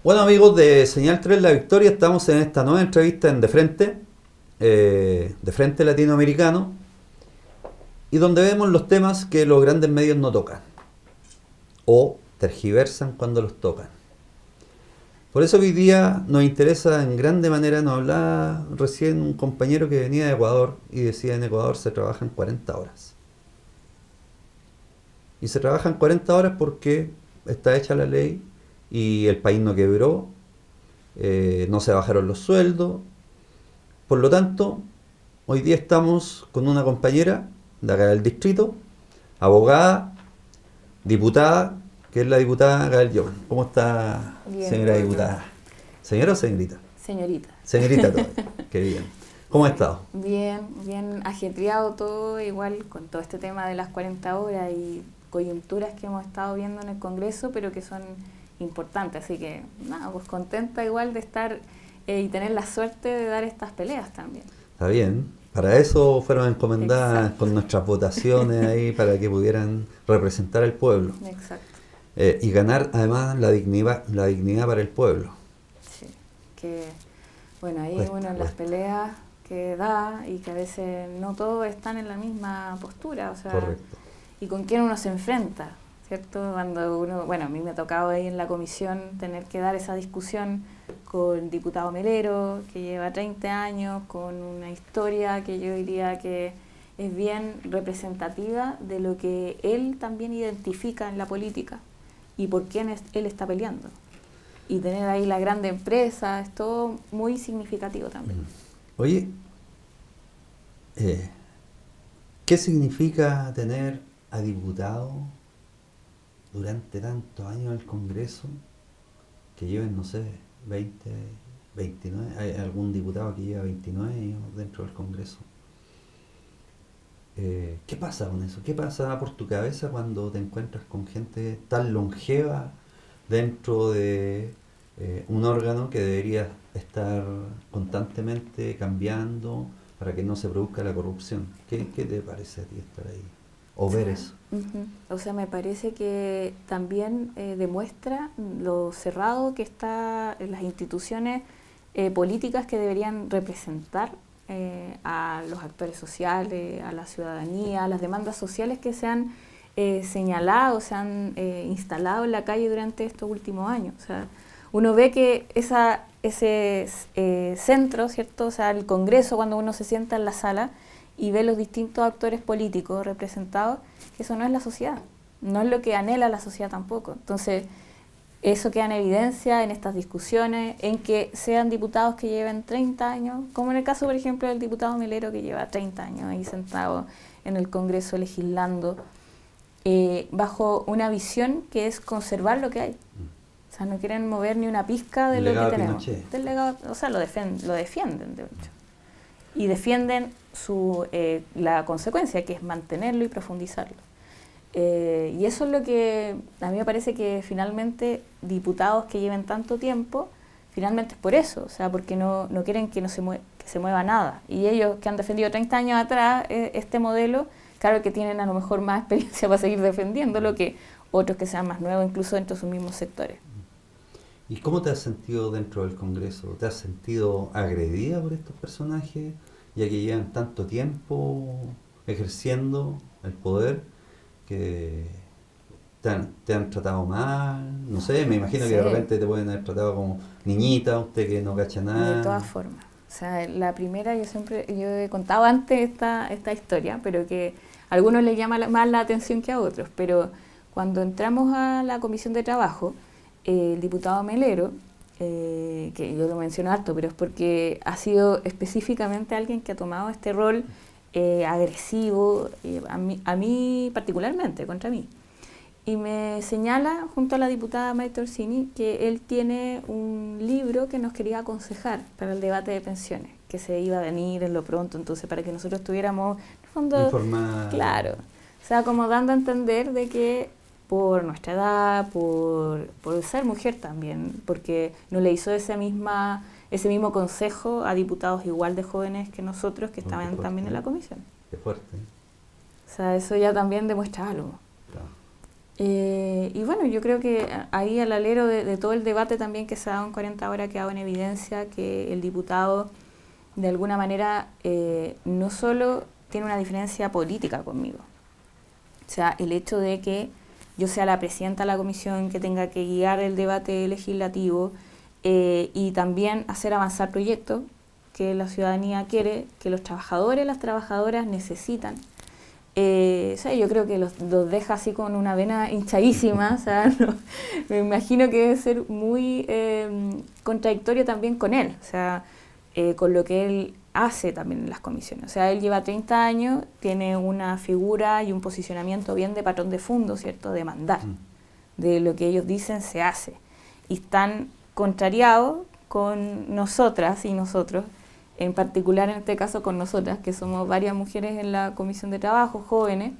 Bueno, amigos de Señal 3 La Victoria, estamos en esta nueva entrevista en De Frente Latinoamericano, y donde vemos los temas que los grandes medios no tocan o tergiversan cuando los tocan. Por eso hoy día nos interesa en grande manera. Nos hablaba recién un compañero que venía de Ecuador y decía: en Ecuador se trabajan 40 horas. Y se trabajan 40 horas porque está hecha la ley y el país no quebró, no se bajaron los sueldos. Por lo tanto, hoy día estamos con una compañera de acá del distrito, abogada, diputada, que es la diputada Gael Lloman. ¿Cómo está, Bien, señora bien. diputada? ¿Señora o señorita? Señorita. Señorita todavía. Qué bien. ¿Cómo ha estado? Bien, bien ajetreado todo, igual con todo este tema de las 40 horas y coyunturas que hemos estado viendo en el Congreso, pero que son importantes. Así que, nada, pues contenta igual de estar y tener la suerte de dar estas peleas también. Está bien. Para eso fueron encomendadas. Exacto. Con nuestras votaciones ahí, para que pudieran representar al pueblo. Exacto. Y ganar además la dignidad para el pueblo. Sí. Que, bueno, ahí Cuesta, uno en las peleas que da y que a veces no todos están en la misma postura, o sea, Correcto. y con quién uno se enfrenta, ¿cierto? Cuando uno, bueno, a mí me ha tocado ahí en la comisión tener que dar esa discusión con el diputado Melero, que lleva 30 años, con una historia que yo diría que es bien representativa de lo que él también identifica en la política y por quién él está peleando. Y tener ahí la grande empresa, es todo muy significativo también. Oye, ¿qué significa tener a diputados durante tantos años en el Congreso, que lleven, no sé, 20, 29? Hay algún diputado que lleva 29 años dentro del Congreso. ¿Qué pasa con eso? ¿Qué pasa por tu cabeza cuando te encuentras con gente tan longeva dentro de un órgano que debería estar constantemente cambiando para que no se produzca la corrupción? ¿Qué te parece a ti estar ahí o ver eso? O sea, me parece que también demuestra lo cerrado que está en las instituciones políticas que deberían representar a los actores sociales, a la ciudadanía, a las demandas sociales que se han señalado, se han instalado en la calle durante estos últimos años. O sea, uno ve que ese centro, ¿cierto? O sea, el Congreso, cuando uno se sienta en la sala y ve los distintos actores políticos representados, eso no es la sociedad, no es lo que anhela la sociedad tampoco. Entonces, eso queda en evidencia en estas discusiones, en que sean diputados que lleven 30 años, como en el caso, por ejemplo, del diputado Melero, que lleva 30 años ahí sentado en el Congreso legislando, bajo una visión que es conservar lo que hay. O sea, no quieren mover ni una pizca de lo que tenemos. Del legado, o sea, lo defienden, de hecho. Y defienden la consecuencia, que es mantenerlo y profundizarlo. Y eso es lo que a mí me parece que finalmente diputados que lleven tanto tiempo, finalmente es por eso, o sea, porque no quieren que se mueva nada. Y ellos que han defendido 30 años atrás este modelo, claro que tienen a lo mejor más experiencia para seguir defendiéndolo que otros que sean más nuevos, incluso dentro de sus mismos sectores. ¿Y cómo te has sentido dentro del Congreso? ¿Te has sentido agredida por estos personajes, ya que llevan tanto tiempo ejerciendo el poder, que te han tratado mal? No sé, me imagino que de repente te pueden haber tratado como niñita, usted que no cacha nada. De todas formas. O sea, la primera, yo he contado antes esta historia, pero que a algunos les llama más la atención que a otros. Pero cuando entramos a la Comisión de Trabajo, el diputado Melero, que yo lo menciono harto, pero es porque ha sido específicamente alguien que ha tomado este rol agresivo, a mí particularmente, contra mí. Y me señala, junto a la diputada Maite Orsini, que él tiene un libro que nos quería aconsejar para el debate de pensiones, que se iba a venir en lo pronto, entonces para que nosotros estuviéramos, en el fondo, informados. Claro, o sea, como dando a entender de que por nuestra edad, por ser mujer también, porque no le hizo ese mismo consejo a diputados igual de jóvenes que nosotros que estaban también en la comisión. Qué fuerte. O sea, eso ya también demuestra algo. Claro. Y bueno, yo creo que ahí al alero de todo el debate también que se ha dado en 40 horas ha quedado en evidencia que el diputado de alguna manera no solo tiene una diferencia política conmigo, o sea, el hecho de que yo sea la presidenta de la comisión que tenga que guiar el debate legislativo y también hacer avanzar proyectos que la ciudadanía quiere, que los trabajadores y las trabajadoras necesitan. O sea, yo creo que los deja así con una vena hinchadísima, o sea, me imagino que debe ser muy contradictorio también con él, o sea, con lo que él hace también en las comisiones. O sea, él lleva 30 años, tiene una figura y un posicionamiento bien de patrón de fondo, ¿cierto?, de mandar, de lo que ellos dicen se hace. Y están contrariados con nosotras y nosotros, en particular en este caso con nosotras, que somos varias mujeres en la Comisión de Trabajo, jóvenes,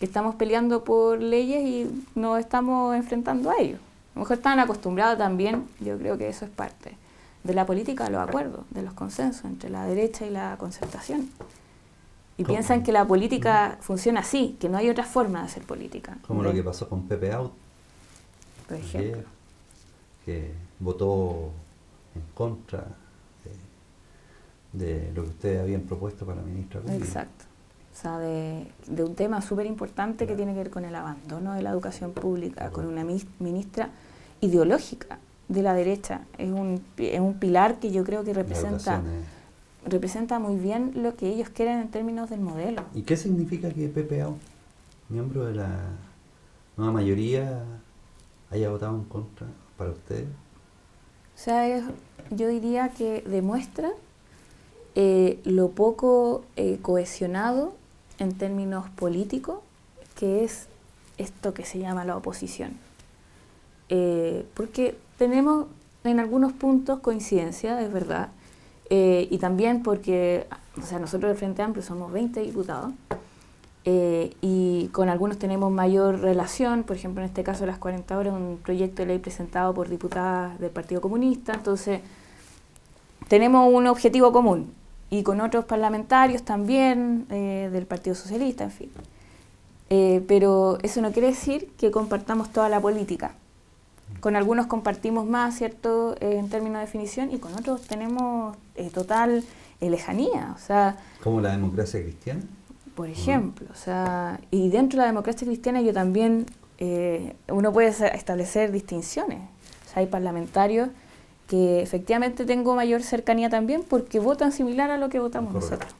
que estamos peleando por leyes y nos estamos enfrentando a ellos. A lo mejor están acostumbrados también, yo creo que eso es parte de la política, de los acuerdos, de los consensos entre la derecha y la concertación. Y piensan que la política funciona así, que no hay otra forma de hacer política. Como lo que pasó con Pepe Out, por ejemplo, que votó en contra de lo que ustedes habían propuesto para la ministra Rubio. Exacto. O sea, de un tema súper importante que tiene que ver con el abandono de la educación pública, con una ministra ideológica de la derecha. Es un pilar que yo creo que representa muy bien lo que ellos quieren en términos del modelo. ¿Y qué significa que Pepe Out, miembro de la nueva mayoría, haya votado en contra para ustedes? O sea, yo diría que demuestra lo poco cohesionado en términos políticos que es esto que se llama la oposición. Porque tenemos en algunos puntos coincidencia, es verdad, y también porque, o sea, nosotros del Frente Amplio somos 20 diputados, y con algunos tenemos mayor relación, por ejemplo, en este caso de las 40 horas, un proyecto de ley presentado por diputadas del Partido Comunista, entonces tenemos un objetivo común, y con otros parlamentarios también, del Partido Socialista, en fin. Pero eso no quiere decir que compartamos toda la política. Con algunos compartimos más, ¿cierto?, en términos de definición, y con otros tenemos total lejanía, o sea... ¿Como la democracia cristiana? Por ejemplo, o sea, y dentro de la democracia cristiana yo también, uno puede establecer distinciones. O sea, hay parlamentarios que efectivamente tengo mayor cercanía también porque votan similar a lo que votamos nosotros.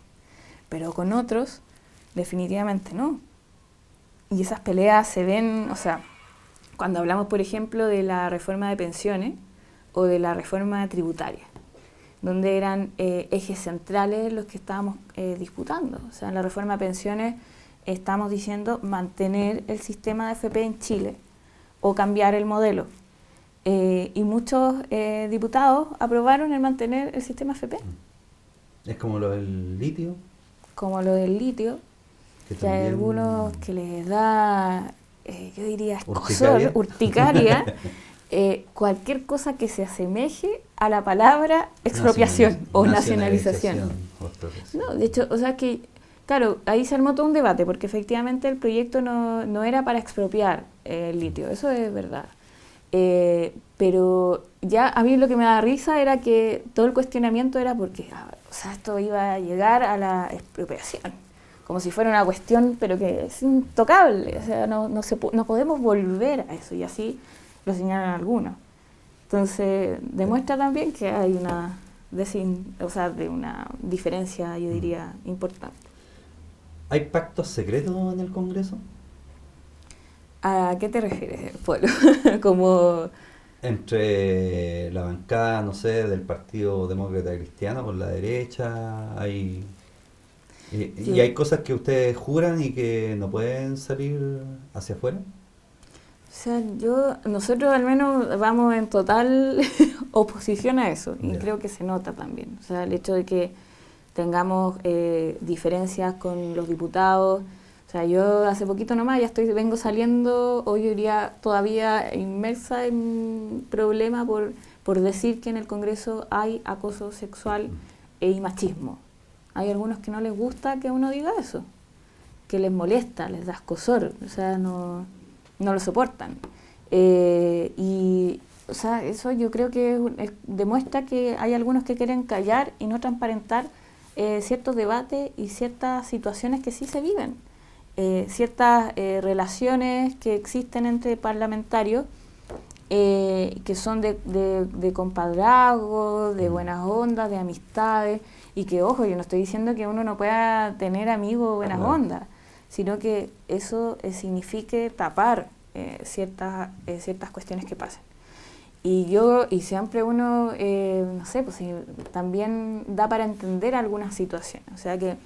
Pero con otros, definitivamente no. Y esas peleas se ven, o sea, cuando hablamos, por ejemplo, de la reforma de pensiones o de la reforma tributaria, donde eran ejes centrales los que estábamos disputando. O sea, en la reforma de pensiones estamos diciendo mantener el sistema de FP en Chile o cambiar el modelo. Y muchos diputados aprobaron el mantener el sistema FP. ¿Es como lo del litio? Como lo del litio, que hay algunos que les da, yo diría, escozor, urticaria, cualquier cosa que se asemeje a la palabra expropiación o nacionalización. No, de hecho, o sea que, claro, ahí se armó todo un debate, porque efectivamente el proyecto no era para expropiar el litio, eso es verdad. Pero ya a mí lo que me da risa era que todo el cuestionamiento era porque, o sea, esto iba a llegar a la expropiación, como si fuera una cuestión, pero que es intocable, o sea, no podemos volver a eso, y así lo señalan algunos. Entonces, demuestra también que hay una diferencia, yo diría, importante. ¿Hay pactos secretos en el Congreso? ¿A qué te refieres, Polo? Como... Entre la bancada, no sé, del Partido Demócrata Cristiano con la derecha, y hay cosas que ustedes juran y que no pueden salir hacia afuera. O sea, nosotros al menos vamos en total oposición a eso, y creo que se nota también. O sea, el hecho de que tengamos diferencias con los diputados. O sea, yo hace poquito nomás vengo saliendo, hoy diría todavía inmersa en un problema por decir que en el Congreso hay acoso sexual y machismo. Hay algunos que no les gusta que uno diga eso, que les molesta, les da escozor. O sea, no no lo soportan. Y o sea, eso yo creo que demuestra que hay algunos que quieren callar y no transparentar ciertos debates y ciertas situaciones que sí se viven, ciertas relaciones que existen entre parlamentarios, que son de compadrazgo, de buenas ondas, de amistades, y que, ojo, yo no estoy diciendo que uno no pueda tener amigos buenas ondas, sino que eso signifique tapar ciertas cuestiones que pasan. Y siempre uno, no sé, pues también da para entender algunas situaciones. O sea que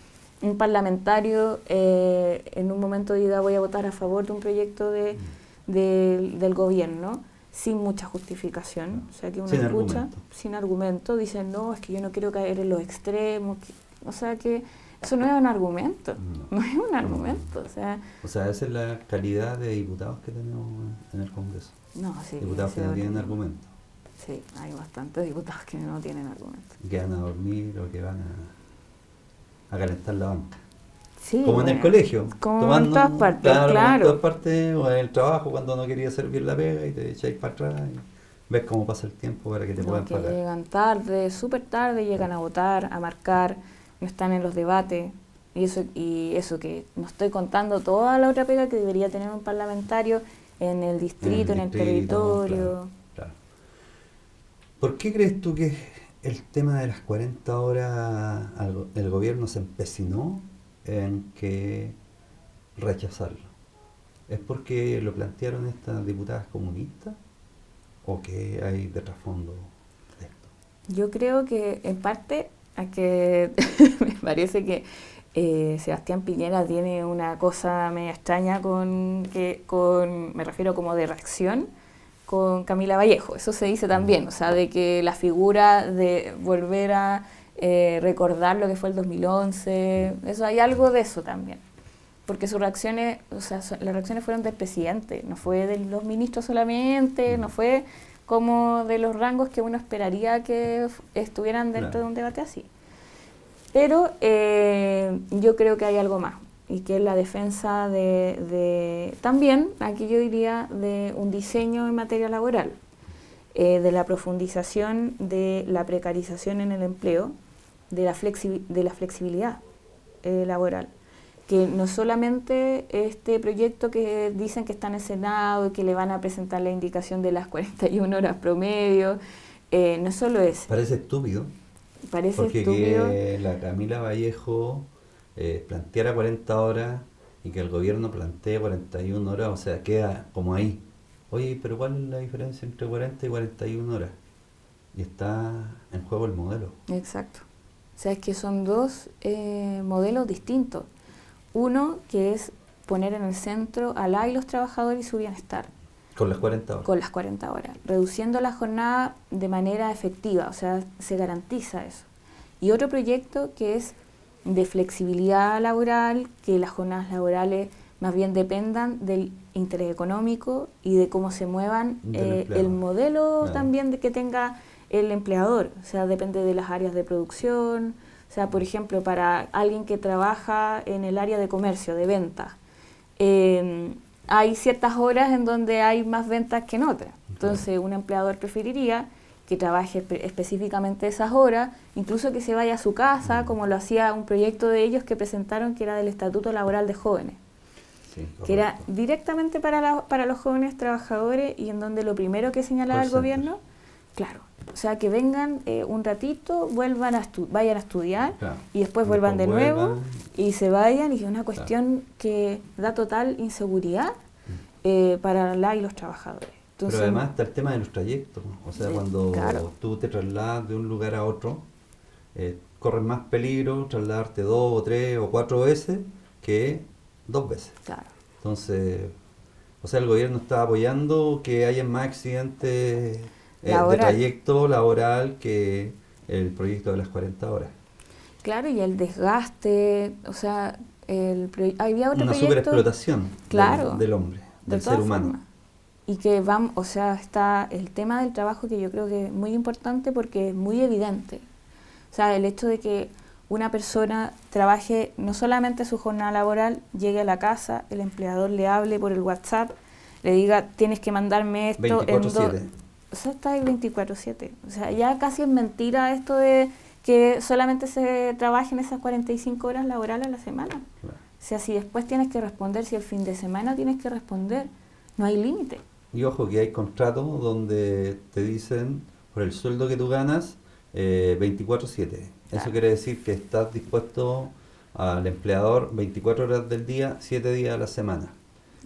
un parlamentario en un momento diga voy a votar a favor de un proyecto del gobierno sin mucha justificación. O sea que uno escucha sin argumento, dice no, es que yo no quiero caer en los extremos. O sea que eso no es un argumento, no es un argumento. O sea, esa es la calidad de diputados que tenemos en el Congreso. No, sí, diputados que no tienen argumento. Sí, hay bastantes diputados que no tienen argumento. Que van a dormir o que van a calentar la banca. Sí, como en el colegio. Como en todas partes, claro. En todas partes, o en el trabajo cuando no querías hacer bien la pega y te echáis para atrás y ves cómo pasa el tiempo para que te puedan pagar. Llegan tarde, súper tarde, llegan a votar, a marcar, no están en los debates. Y eso que no estoy contando toda la otra pega que debería tener un parlamentario en el distrito, en el territorio. Claro. ¿Por qué crees tú que el tema de las 40 horas el gobierno se empecinó en que rechazarlo? ¿Es porque lo plantearon estas diputadas comunistas o qué hay de trasfondo de esto? Yo creo que en parte a que me parece que Sebastián Piñera tiene una cosa media extraña me refiero como de reacción con Camila Vallejo. Eso se dice también, o sea, de que la figura de volver a recordar lo que fue el 2011, eso hay algo de eso también. Porque sus reacciones, o sea, las reacciones fueron del presidente, no fue de los ministros solamente, no fue como de los rangos que uno esperaría que estuvieran dentro de un debate así. Pero yo creo que hay algo más, y que es la defensa también, aquí yo diría, de un diseño en materia laboral, de la profundización de la precarización en el empleo, de la flexibilidad laboral. Que no solamente este proyecto que dicen que está en el Senado y que le van a presentar la indicación de las 41 horas promedio, no es solo eso. Parece estúpido. Porque que la Camila Vallejo planteara 40 horas y que el gobierno plantee 41 horas, o sea, queda como ahí. Oye, pero ¿cuál es la diferencia entre 40 y 41 horas? Y está en juego el modelo. Exacto. O sea, es que son dos modelos distintos. Uno que es poner en el centro a la y los trabajadores y su bienestar. Con las 40 horas. Con las 40 horas. Reduciendo la jornada de manera efectiva, o sea, se garantiza eso. Y otro proyecto que es de flexibilidad laboral, que las jornadas laborales más bien dependan del interés económico y de cómo se muevan el modelo también de que tenga el empleador. O sea, depende de las áreas de producción. O sea, por ejemplo, para alguien que trabaja en el área de comercio, de venta, hay ciertas horas en donde hay más ventas que en otras. Entonces, un empleador preferiría que trabaje específicamente esas horas, incluso que se vaya a su casa, como lo hacía un proyecto de ellos que presentaron, que era del Estatuto Laboral de Jóvenes, que era directamente para los jóvenes trabajadores, y en donde lo primero que señalaba el gobierno, claro, o sea, que vengan un ratito, vayan a estudiar, y después vuelvan de nuevo y se vayan, y es una cuestión que da total inseguridad para la y los trabajadores. Entonces, pero además está el tema de los trayectos, o sea, cuando tú te trasladas de un lugar a otro, corres más peligro trasladarte 2 o 3 o 4 veces que 2 veces. Claro. Entonces, o sea, el gobierno está apoyando que haya más accidentes de trayecto laboral que el proyecto de las 40 horas. Claro, y el desgaste, o sea, había otro una superexplotación del hombre, del ser humano. Formas. Y que o sea, está el tema del trabajo, que yo creo que es muy importante porque es muy evidente. O sea, el hecho de que una persona trabaje no solamente su jornada laboral, llegue a la casa, el empleador le hable por el WhatsApp, le diga, tienes que mandarme esto 24/7. O sea, está ahí 24/7. O sea, ya casi es mentira esto de que solamente se trabajen esas 45 horas laborales a la semana. Claro. O sea, si después tienes que responder, si el fin de semana tienes que responder, no hay límite. Y ojo que hay contratos donde te dicen, por el sueldo que tú ganas, 24/7. Claro. Eso quiere decir que estás dispuesto al empleador 24 horas del día, 7 días a la semana.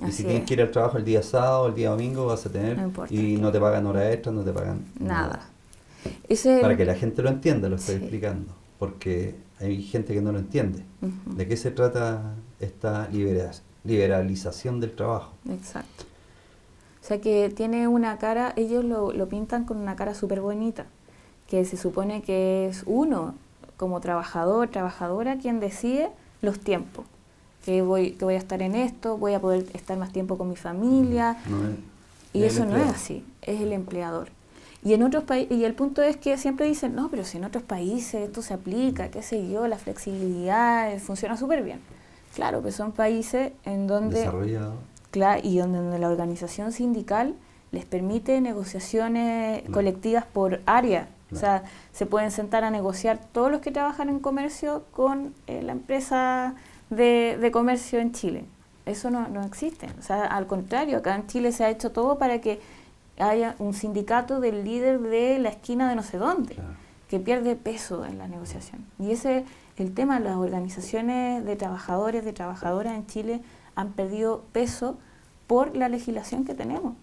Y Así si tienes es. que ir al trabajo el día sábado, el día domingo, vas a tener, No importa. y no te pagan horas extras, no te pagan Nada. Ese Para que la gente lo entienda, lo estoy Sí. explicando, porque hay gente que no lo entiende. Ujú. ¿De qué se trata esta liberalización del trabajo? Exacto. O sea que tiene una cara, ellos lo pintan con una cara súper bonita, que se supone que es uno, como trabajador, trabajadora, quien decide los tiempos. Que voy a estar en esto, voy a poder estar más tiempo con mi familia. No es- Y es el eso no es empleado. así, es el empleador. Y en otros países, y el punto es que siempre dicen, no, pero si en otros países esto se aplica, qué sé yo, la flexibilidad funciona súper bien. Claro, que son países en donde, Desarrollado. claro, y donde la organización sindical les permite negociaciones Claro. colectivas por área. O Claro. sea, se pueden sentar a negociar todos los que trabajan en comercio con la empresa de comercio en Chile. Eso no existe. O sea, al contrario, acá en Chile se ha hecho todo para que haya un sindicato del líder de la esquina de no sé dónde, Claro. que pierde peso en la negociación. Y ese es el tema. Las organizaciones de trabajadores, de trabajadoras en Chile han perdido peso por la legislación que tenemos.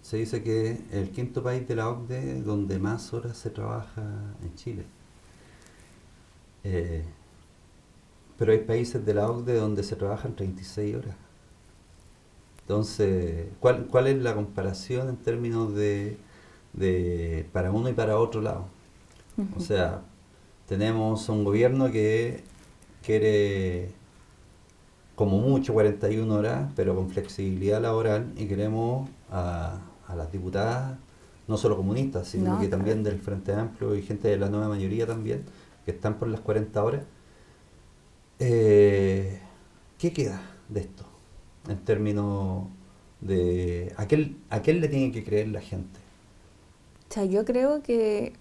Se dice que es el quinto país de la OCDE donde más horas se trabaja en Chile. Pero hay países de la OCDE donde se trabajan 36 horas. Entonces, ¿cuál es la comparación en términos de para uno y para otro lado? O sea, tenemos un gobierno que quiere como mucho 41 horas, pero con flexibilidad laboral, y queremos a las diputadas, no solo comunistas, sino No, que claro. también del Frente Amplio y gente de la nueva mayoría también, que están por las 40 horas. ¿Qué queda de esto en términos de a quién le tiene que creer la gente? O sea, yo creo que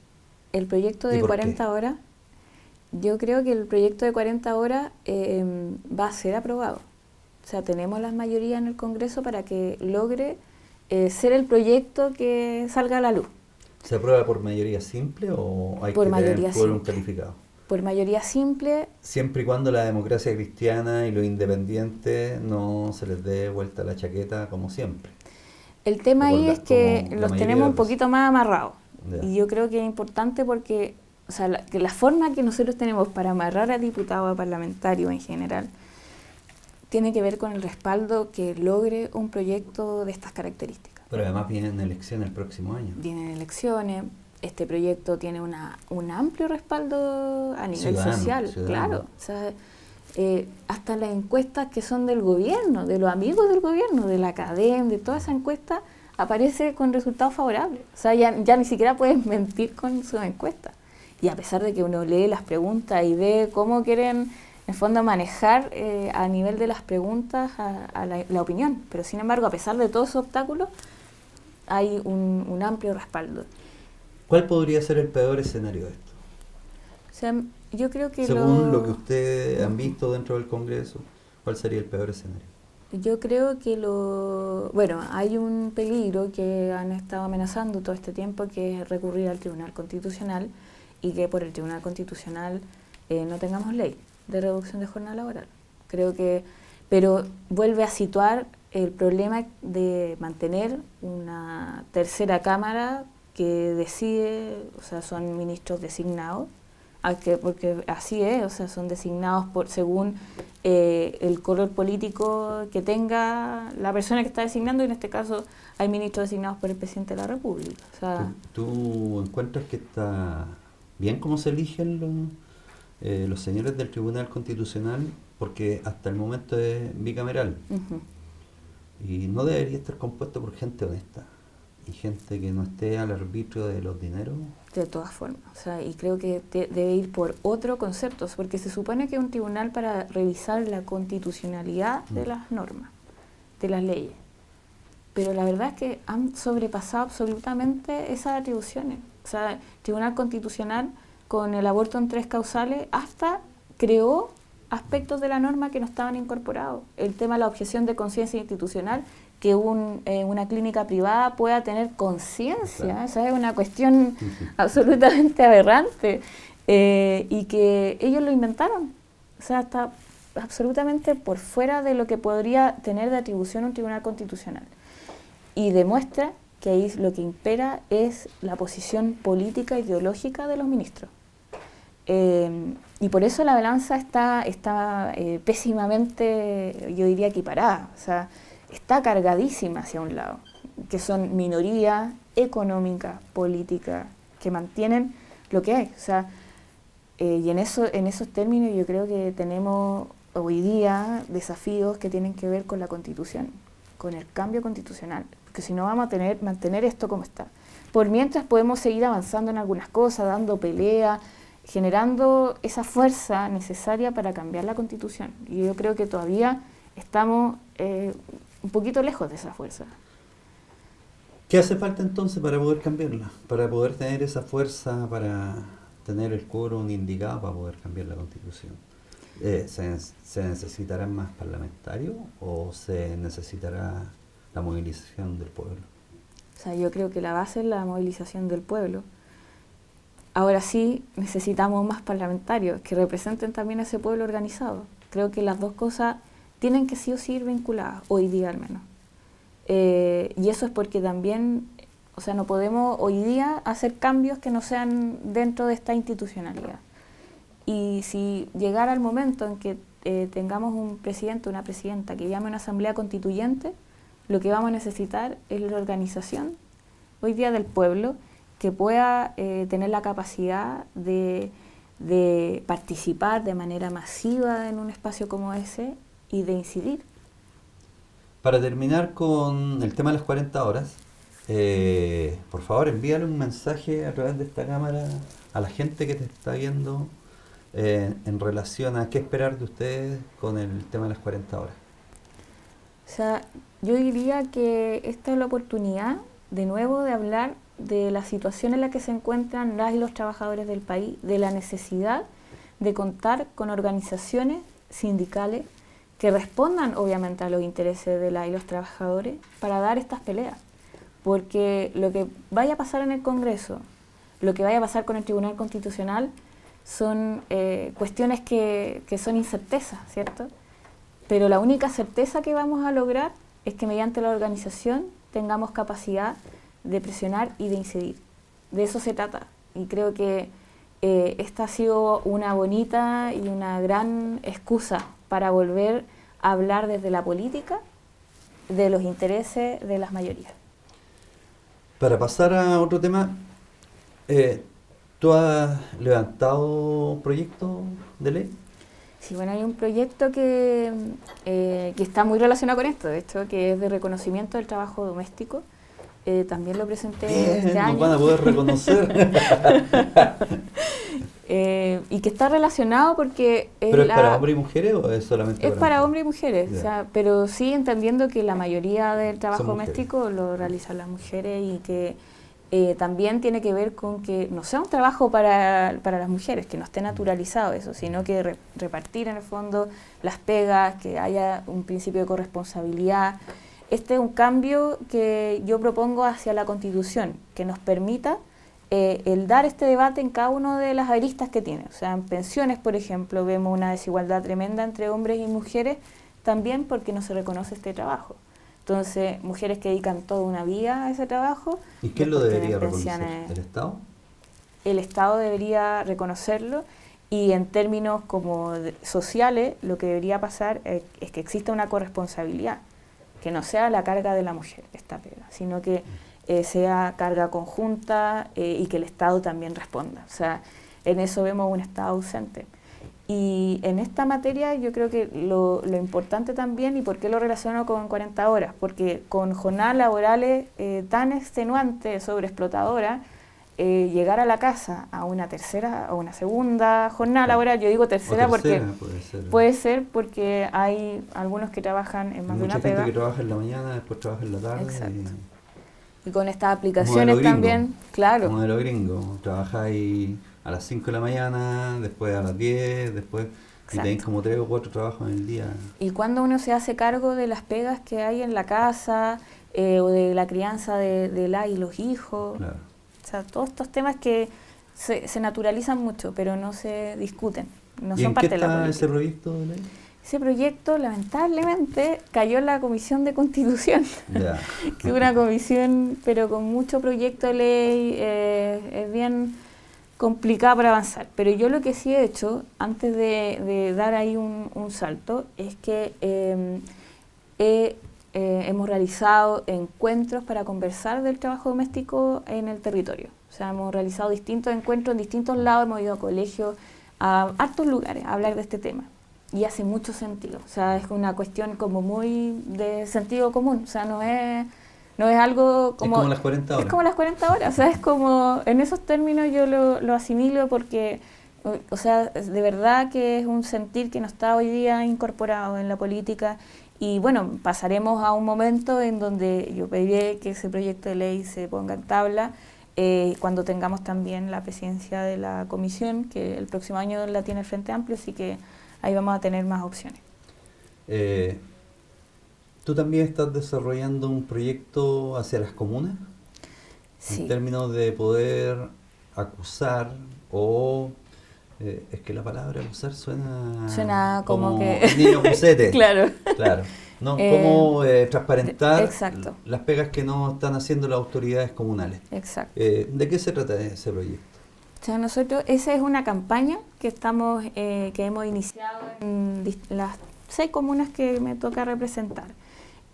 el proyecto ¿Y de por 40 qué? horas, yo creo que el proyecto de 40 horas va a ser aprobado. O sea, tenemos las mayorías en el Congreso para que logre ser el proyecto que salga a la luz. ¿Se aprueba por mayoría simple o hay Por que tener mayoría quórum simple. calificado? Por mayoría simple, Siempre y cuando la democracia cristiana y los independientes no se les dé vuelta la chaqueta como siempre. el tema O por ahí la- es que como la los mayoría tenemos de un las veces. poquito más amarrados. Ya. Y yo creo que es importante porque, o sea, que la forma que nosotros tenemos para amarrar a diputados, a parlamentarios en general, tiene que ver con el respaldo que logre un proyecto de estas características. Pero además vienen elecciones el próximo año. Vienen elecciones, este proyecto tiene un amplio respaldo a nivel Ciudadano, social, ciudadano. claro. O sea, hasta las encuestas que son del gobierno, de los amigos del gobierno, de la academia, de todas esas encuestas, aparece con resultados favorables. O sea, ya ni siquiera puedes mentir con sus encuestas. Y a pesar de que uno lee las preguntas y ve cómo quieren, en el fondo, manejar a nivel de las preguntas a la opinión. Pero sin embargo, a pesar de todos esos obstáculos, hay un amplio respaldo. ¿Cuál podría ser el peor escenario de esto? O sea, yo creo que Según lo que ustedes han visto dentro del Congreso, ¿cuál sería el peor escenario? Yo creo que bueno, hay un peligro que han estado amenazando todo este tiempo, que es recurrir al Tribunal Constitucional y que por el Tribunal Constitucional no tengamos ley de reducción de jornada laboral. Pero vuelve a situar el problema de mantener una tercera cámara que decide, o sea, son ministros designados, porque así es, o sea, son designados según el color político que tenga la persona que está designando, y en este caso hay ministros designados por el presidente de la República. O sea, ¿Tú encuentras que está bien cómo se eligen los señores del Tribunal Constitucional? Porque hasta el momento es bicameral ujú. y no debería estar compuesto por gente honesta y gente que no esté al arbitrio de los dineros. De todas formas, o sea, y creo que debe ir por otro concepto, porque se supone que es un tribunal para revisar la constitucionalidad de las normas, de las leyes. Pero la verdad es que han sobrepasado absolutamente esas atribuciones. O sea, el Tribunal Constitucional, con el aborto en 3 causales, hasta creó aspectos de la norma que no estaban incorporados. El tema de la objeción de conciencia institucional, que una clínica privada pueda tener conciencia, claro. Esa es una cuestión absolutamente aberrante, y que ellos lo inventaron. O sea, está absolutamente por fuera de lo que podría tener de atribución un tribunal constitucional. Y demuestra que ahí lo que impera es la posición política ideológica de los ministros. Y por eso la balanza está pésimamente, yo diría, equiparada. O sea, está cargadísima hacia un lado, que son minorías económicas, políticas, que mantienen lo que hay. O sea, y en esos términos yo creo que tenemos hoy día desafíos que tienen que ver con la Constitución, con el cambio constitucional, porque si no vamos a mantener esto como está. Por mientras podemos seguir avanzando en algunas cosas, dando pelea, generando esa fuerza necesaria para cambiar la Constitución. Y yo creo que todavía estamos un poquito lejos de esa fuerza. ¿Qué hace falta entonces para poder cambiarla? Para poder tener esa fuerza, para tener el quórum indicado para poder cambiar la Constitución. ¿Se necesitarán más parlamentarios o se necesitará la movilización del pueblo? O sea, yo creo que la base es la movilización del pueblo. Ahora sí necesitamos más parlamentarios que representen también a ese pueblo organizado. Creo que las dos cosas tienen que sí o sí ir vinculadas, hoy día al menos. Y eso es porque también, o sea, no podemos hoy día hacer cambios que no sean dentro de esta institucionalidad. Y si llegara el momento en que tengamos un presidente o una presidenta que llame a una asamblea constituyente, lo que vamos a necesitar es la organización hoy día del pueblo que pueda tener la capacidad de participar de manera masiva en un espacio como ese y de incidir. Para terminar con el tema de las 40 horas, por favor envíale un mensaje a través de esta cámara a la gente que te está viendo en relación a qué esperar de ustedes con el tema de las 40 horas. O sea, yo diría que esta es la oportunidad de nuevo de hablar de la situación en la que se encuentran las y los trabajadores del país, de la necesidad de contar con organizaciones sindicales que respondan obviamente a los intereses de las y los trabajadores para dar estas peleas. Porque lo que vaya a pasar en el Congreso, lo que vaya a pasar con el Tribunal Constitucional, son cuestiones que son incertezas, ¿cierto? Pero la única certeza que vamos a lograr es que mediante la organización tengamos capacidad de presionar y de incidir. De eso se trata. Y creo que esta ha sido una bonita y una gran excusa para volver a hablar desde la política de los intereses de las mayorías. Para pasar a otro tema, ¿tú has levantado proyectos de ley? Sí, bueno, hay un proyecto que está muy relacionado con esto, de hecho, que es de reconocimiento del trabajo doméstico. También lo presenté este año. Nos van a poder reconocer. Y que está relacionado porque... ¿Pero es para hombres y mujeres o es solamente para hombres y mujeres, o sea, pero sí entendiendo que la mayoría del trabajo doméstico lo realizan las mujeres y que también tiene que ver con que no sea un trabajo para las mujeres, que no esté naturalizado eso, sino que repartir en el fondo las pegas, que haya un principio de corresponsabilidad. Este es un cambio que yo propongo hacia la Constitución, que nos permita el dar este debate en cada una de las aristas que tiene. O sea, en pensiones, por ejemplo, vemos una desigualdad tremenda entre hombres y mujeres, también porque no se reconoce este trabajo. Entonces, mujeres que dedican toda una vida a ese trabajo... ¿Y quién lo debería reconocer? ¿El Estado? El Estado debería reconocerlo y en términos como sociales lo que debería pasar es que exista una corresponsabilidad, que no sea la carga de la mujer esta pega, sino que sea carga conjunta y que el Estado también responda. O sea, en eso vemos un Estado ausente. Y en esta materia yo creo que lo importante también, y por qué lo relaciono con 40 horas, porque con jornadas laborales tan extenuantes, sobreexplotadoras, llegar a la casa a una tercera o una segunda jornada laboral. Yo digo tercera porque puede ser porque hay algunos que trabajan en más de una pega. Mucha gente que trabaja en la mañana, después trabaja en la tarde. Exacto. Y con estas aplicaciones también, claro. Modelo gringo, trabajáis a las 5 de la mañana, después a las 10, después... Y tenéis como 3 o 4 trabajos en el día. Y cuando uno se hace cargo de las pegas que hay en la casa, o de la crianza de la y los hijos, claro. O sea, todos estos temas que se naturalizan mucho, pero no se discuten, no son parte de la política. ¿Y en qué está ese proyecto de ley? Ese proyecto, lamentablemente, cayó en la Comisión de Constitución, que es una comisión, pero con mucho proyecto de ley, es bien complicada para avanzar. Pero yo lo que sí he hecho, antes de dar ahí un salto, es que hemos realizado encuentros para conversar del trabajo doméstico en el territorio. O sea, hemos realizado distintos encuentros en distintos lados, hemos ido a colegios, a hartos lugares a hablar de este tema. Y hace mucho sentido. O sea, es una cuestión como muy de sentido común. O sea, no es algo como... Es como las 40 horas. Es como las 40 horas. O sea, es como... En esos términos yo lo asimilo porque... O sea, de verdad que es un sentir que no está hoy día incorporado en la política. Y bueno, pasaremos a un momento en donde yo pediré que ese proyecto de ley se ponga en tabla cuando tengamos también la presidencia de la comisión, que el próximo año la tiene el Frente Amplio, así que ahí vamos a tener más opciones. ¿Tú también estás desarrollando un proyecto hacia las comunas? Sí. En términos de poder acusar o... es que la palabra acusar suena como que... niño acusete. Claro. ¿No? Como transparentar exacto. Las pegas que no están haciendo las autoridades comunales. Exacto. ¿De qué se trata ese proyecto? O sea, esa es una campaña que hemos iniciado en las 6 comunas que me toca representar.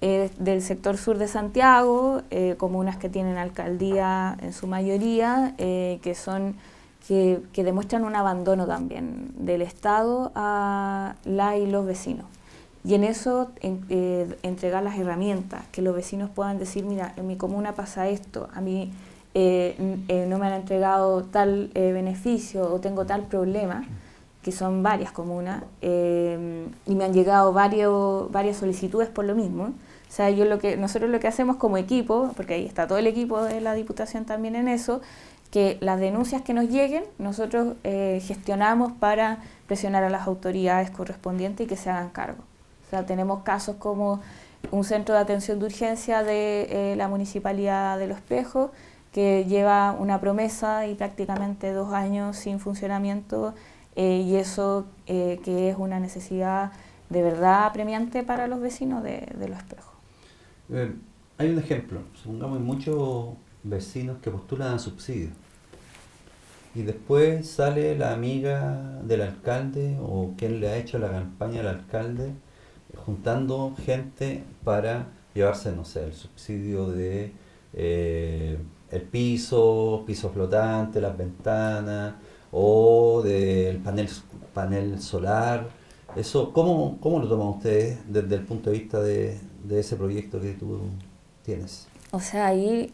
Del sector sur de Santiago, comunas que tienen alcaldía en su mayoría, que demuestran un abandono también del Estado a la y los vecinos. Y en eso entregar las herramientas, que los vecinos puedan decir, mira, en mi comuna pasa esto, a mí no me han entregado tal beneficio o tengo tal problema, que son varias comunas, y me han llegado varias solicitudes por lo mismo. O sea, nosotros lo que hacemos como equipo, porque ahí está todo el equipo de la Diputación también en eso, que las denuncias que nos lleguen, nosotros gestionamos para presionar a las autoridades correspondientes y que se hagan cargo. O sea, tenemos casos como un centro de atención de urgencia de la Municipalidad de Los Espejos, que lleva una promesa y prácticamente 2 años sin funcionamiento, y eso que es una necesidad de verdad apremiante para los vecinos de Los Espejos. Hay un ejemplo, supongamos muchos vecinos que postulan a subsidios y después sale la amiga del alcalde o quien le ha hecho la campaña al alcalde juntando gente para llevarse, no sé, el subsidio de el piso flotante, las ventanas o del panel solar. Eso, ¿cómo lo toman ustedes desde el punto de vista de ese proyecto que tú tienes? O sea, ahí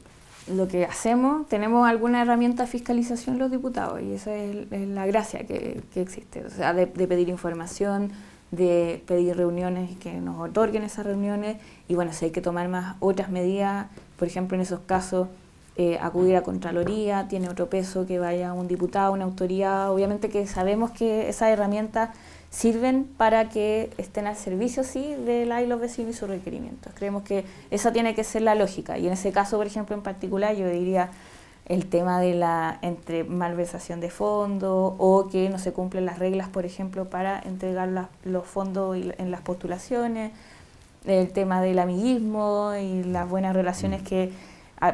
lo que hacemos, tenemos alguna herramienta de fiscalización los diputados y esa es la gracia que existe. O sea, de pedir información, de pedir reuniones y que nos otorguen esas reuniones y bueno, si hay que tomar más otras medidas, por ejemplo en esos casos acudir a Contraloría, tiene otro peso que vaya un diputado, una autoridad, obviamente que sabemos que esas herramientas sirven para que estén al servicio, sí, de la y los vecinos y sus requerimientos. Creemos que esa tiene que ser la lógica y en ese caso, por ejemplo, en particular, yo diría el tema de la malversación de fondos o que no se cumplen las reglas, por ejemplo, para entregar los fondos en las postulaciones, el tema del amiguismo y las buenas relaciones que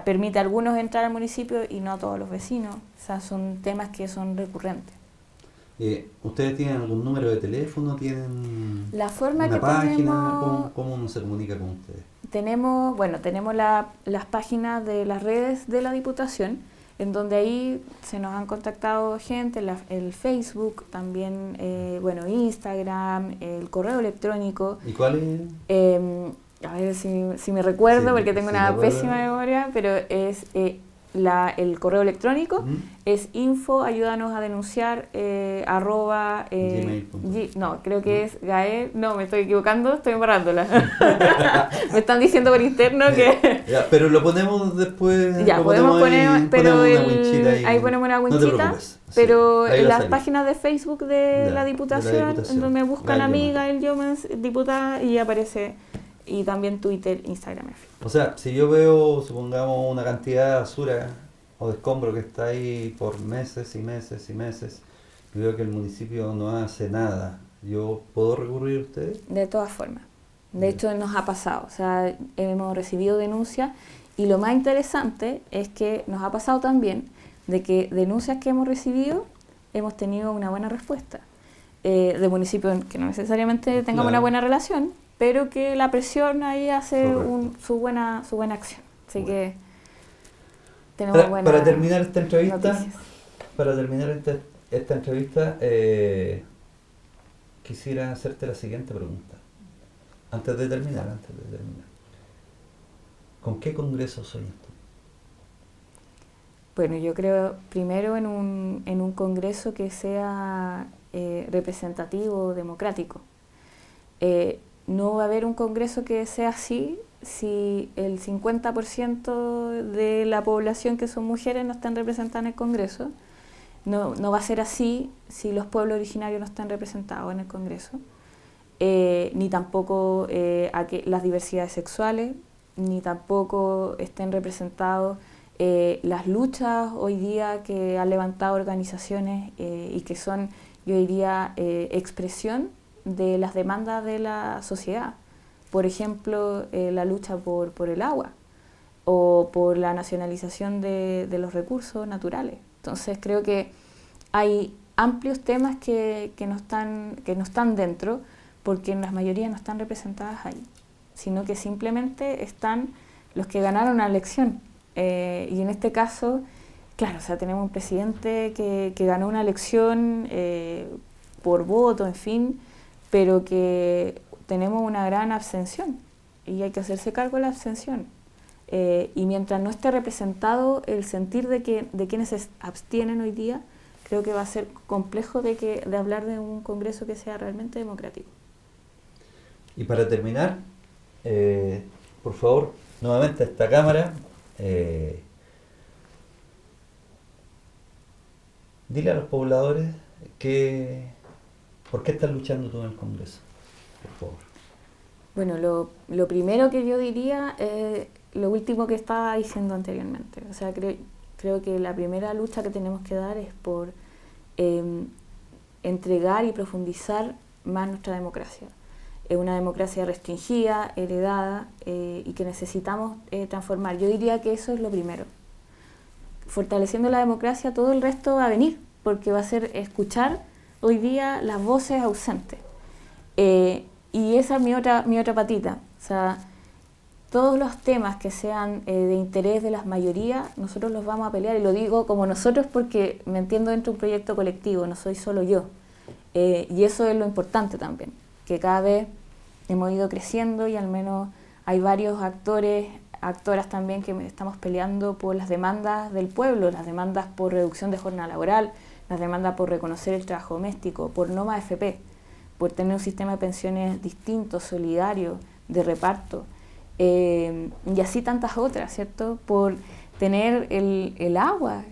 permite a algunos entrar al municipio y no a todos los vecinos. O sea, son temas que son recurrentes. ¿Ustedes tienen algún número de teléfono? ¿Tienen la forma una que página? ¿Cómo uno se comunica con ustedes? Tenemos las páginas de las redes de la Diputación, en donde ahí se nos han contactado gente, el Facebook, también Instagram, el correo electrónico. ¿Y cuál es? A ver si me recuerdo, porque tengo una pésima memoria, pero es el correo electrónico es info, ayúdanos a denunciar, arroba, no, creo que es gael, no, me estoy equivocando, estoy embarrándola. Me están diciendo por interno que... Ya, pero lo ponemos después. Ya, lo podemos poner, ahí, pero ponemos una winchita ahí ponemos una No te winchita, preocupes, pero sí, ahí en va a las salir. páginas de Facebook de la Diputación, donde me buscan a mí, Gael Llomens, diputada, y aparece, y también Twitter, Instagram. O sea, si yo veo, supongamos, una cantidad de basura o de escombro que está ahí por meses y meses y meses, y veo que el municipio no hace nada, ¿yo puedo recurrir a ustedes? De todas formas. De hecho, nos ha pasado. O sea, hemos recibido denuncias, y lo más interesante es que nos ha pasado también de que denuncias que hemos recibido hemos tenido una buena respuesta. De municipios que no necesariamente tengamos una buena relación, pero que la presión ahí hace su buena acción. Así que tenemos para terminar esta entrevista, noticias. Quisiera hacerte la siguiente pregunta. Antes de terminar. ¿Con qué congreso sueñas tú? Bueno, yo creo primero en un congreso que sea representativo, democrático. No va a haber un congreso que sea así si el 50% de la población, que son mujeres, no están representadas en el congreso. No va a ser así si los pueblos originarios no están representados en el congreso. Ni tampoco las diversidades sexuales, ni tampoco estén representados las luchas hoy día que han levantado organizaciones y que son, yo diría, expresión de las demandas de la sociedad. Por ejemplo, la lucha por el agua o por la nacionalización de los recursos naturales. Entonces creo que hay amplios temas que no están dentro, porque en las mayorías no están representadas ahí, sino que simplemente están los que ganaron la elección. Y en este caso, claro, o sea, tenemos un presidente que ganó una elección por voto, en fin, pero que tenemos una gran abstención y hay que hacerse cargo de la abstención. Y mientras no esté representado el sentir de quienes se abstienen hoy día, creo que va a ser complejo de hablar de un congreso que sea realmente democrático. Y para terminar, por favor, nuevamente a esta cámara, dile a los pobladores por qué estás luchando tú en el Congreso, por favor. Bueno, lo primero que yo diría es lo último que estaba diciendo anteriormente. O sea, creo que la primera lucha que tenemos que dar es por entregar y profundizar más nuestra democracia. Es una democracia restringida, heredada y que necesitamos transformar. Yo diría que eso es lo primero. Fortaleciendo la democracia, todo el resto va a venir, porque va a ser escuchar hoy día las voces ausentes. Y esa es mi otra patita. O sea, todos los temas que sean de interés de las mayorías, nosotros los vamos a pelear, y lo digo como nosotros porque me entiendo dentro de un proyecto colectivo, no soy solo yo. Y eso es lo importante también, que cada vez hemos ido creciendo y al menos hay varios actoras también que estamos peleando por las demandas del pueblo, las demandas por reducción de jornada laboral, las demandas por reconocer el trabajo doméstico, por no más AFP, por tener un sistema de pensiones distinto, solidario, de reparto, y así tantas otras, ¿cierto? Por tener el agua,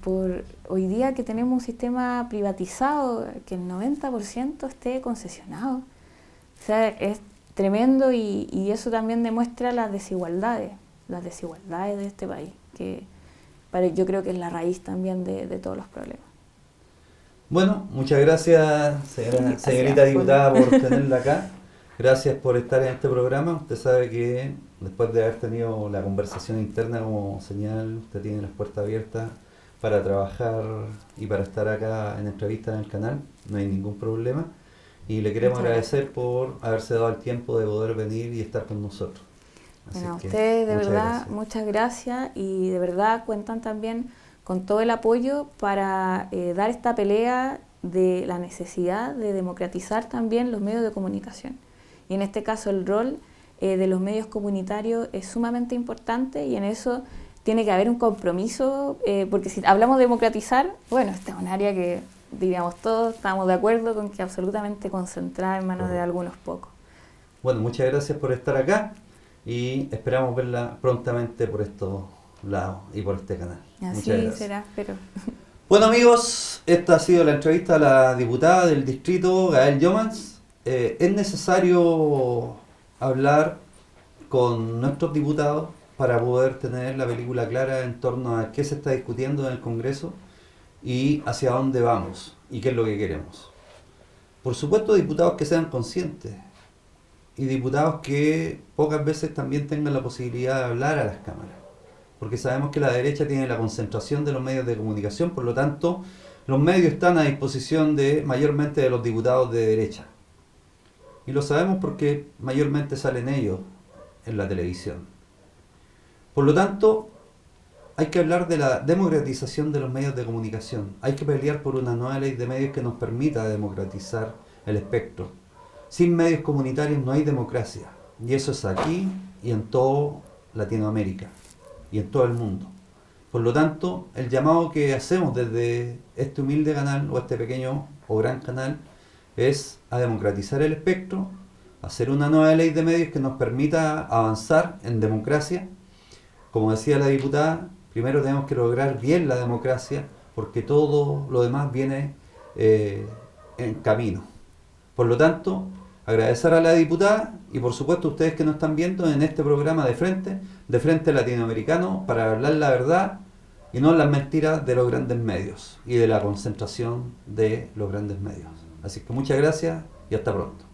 por hoy día que tenemos un sistema privatizado, que el 90% esté concesionado. O sea, es tremendo y eso también demuestra las desigualdades de este país, que yo creo que es la raíz también de todos los problemas. Bueno, muchas gracias, señorita diputada, por tenerla acá. Gracias por estar en este programa. Usted sabe que después de haber tenido la conversación interna como señal, usted tiene las puertas abiertas para trabajar y para estar acá en entrevistas en el canal. No hay ningún problema. Y le queremos agradecer por haberse dado el tiempo de poder venir y estar con nosotros. Así bueno, a que, ustedes de verdad, gracias. muchas gracias, y de verdad cuentan también con todo el apoyo para dar esta pelea de la necesidad de democratizar también los medios de comunicación. Y en este caso el rol de los medios comunitarios es sumamente importante, y en eso tiene que haber un compromiso, porque si hablamos de democratizar, bueno, esta es un área que, diríamos todos, estamos de acuerdo con que absolutamente concentrada en manos de algunos pocos. Bueno, muchas gracias por estar acá y esperamos verla prontamente por estos lados y por este canal. Así será, pero... Bueno amigos, esta ha sido la entrevista a la diputada del distrito, Gael Jomans. Es necesario hablar con nuestros diputados para poder tener la película clara en torno a qué se está discutiendo en el Congreso y hacia dónde vamos y qué es lo que queremos. Por supuesto, diputados que sean conscientes y diputados que pocas veces también tengan la posibilidad de hablar a las cámaras, porque sabemos que la derecha tiene la concentración de los medios de comunicación, por lo tanto, los medios están a disposición de mayormente de los diputados de derecha. Y lo sabemos porque mayormente salen ellos en la televisión. Por lo tanto, hay que hablar de la democratización de los medios de comunicación. Hay que pelear por una nueva ley de medios que nos permita democratizar el espectro. Sin medios comunitarios no hay democracia. Y eso es aquí y en toda Latinoamérica y en todo el mundo. Por lo tanto, el llamado que hacemos desde este humilde canal o este pequeño o gran canal es a democratizar el espectro, hacer una nueva ley de medios que nos permita avanzar en democracia. Como decía la diputada, primero tenemos que lograr bien la democracia porque todo lo demás viene en camino. Por lo tanto, agradecer a la diputada y por supuesto a ustedes que nos están viendo en este programa de Frente Latinoamericano, para hablar la verdad y no las mentiras de los grandes medios y de la concentración de los grandes medios. Así que muchas gracias y hasta pronto.